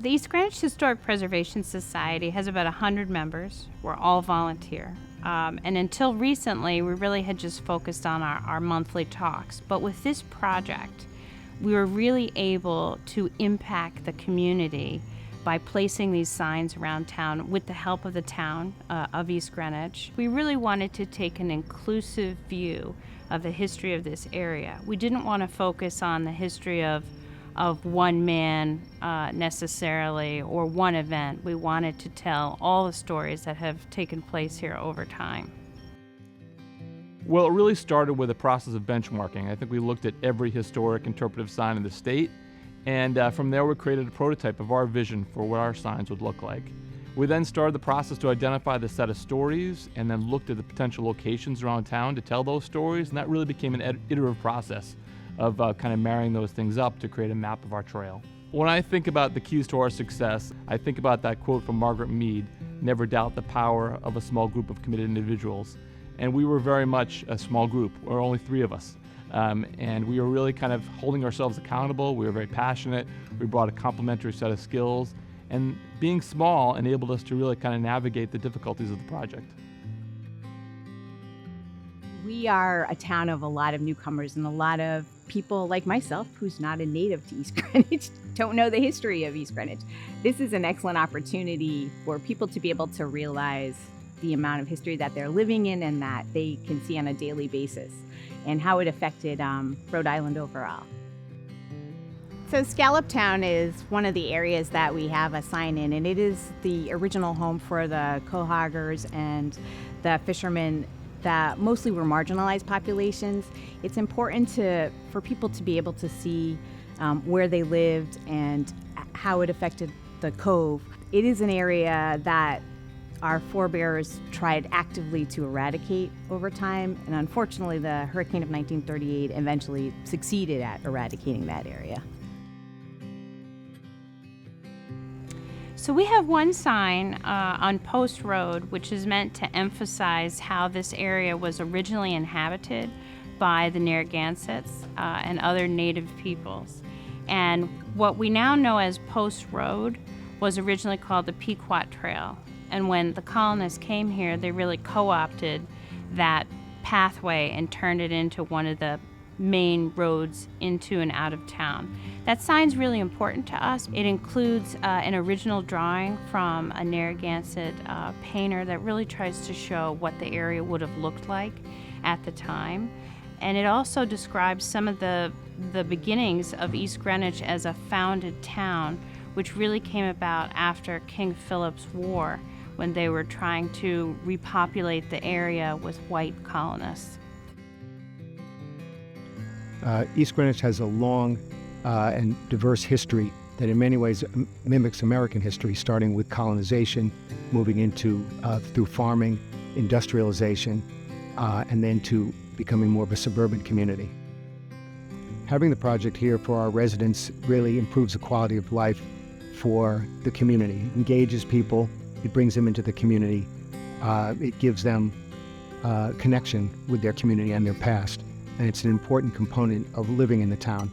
The East Greenwich Historic Preservation Society has about 100 members. We're all volunteer. And until recently, we really had just focused on our monthly talks. But with this project, we were really able to impact the community by placing these signs around town with the help of the town of East Greenwich. We really wanted to take an inclusive view of the history of this area. We didn't want to focus on the history of one man necessarily, or one event. We wanted to tell all the stories that have taken place here over time. Well, it really started with a process of benchmarking. I think we looked at every historic interpretive sign in the state, and from there we created a prototype of our vision for what our signs would look like. We then started the process to identify the set of stories, and then looked at the potential locations around town to tell those stories, and that really became an iterative process of kind of marrying those things up to create a map of our trail. When I think about the keys to our success, I think about that quote from Margaret Mead, "Never doubt the power of a small group of committed individuals." And we were very much a small group. There were only 3 of us. And we were really kind of holding ourselves accountable. We were very passionate. We brought a complementary set of skills. And being small enabled us to really kind of navigate the difficulties of the project. We are a town of a lot of newcomers, and a lot of people like myself, who's not a native to East Greenwich, don't know the history of East Greenwich. This is an excellent opportunity for people to be able to realize the amount of history that they're living in and that they can see on a daily basis, and how it affected Rhode Island overall. So Scallop Town is one of the areas that we have a sign in, and it is the original home for the quahaugers and the fishermen that mostly were marginalized populations. It's important for people to be able to see where they lived and how it affected the cove. It is an area that our forebears tried actively to eradicate over time, and unfortunately the hurricane of 1938 eventually succeeded at eradicating that area. So we have one sign on Post Road, which is meant to emphasize how this area was originally inhabited by the Narragansetts and other native peoples. And what we now know as Post Road was originally called the Pequot Trail. And when the colonists came here, they really co-opted that pathway and turned it into one of the main roads into and out of town. That sign's really important to us. It includes an original drawing from a Narragansett painter that really tries to show what the area would have looked like at the time. And it also describes some of the beginnings of East Greenwich as a founded town, which really came about after King Philip's War, when they were trying to repopulate the area with white colonists. East Greenwich has a long and diverse history that in many ways mimics American history, starting with colonization, moving into through farming, industrialization, and then to becoming more of a suburban community. Having the project here for our residents really improves the quality of life for the community. It engages people, it brings them into the community, it gives them connection with their community and their past, and it's an important component of living in the town.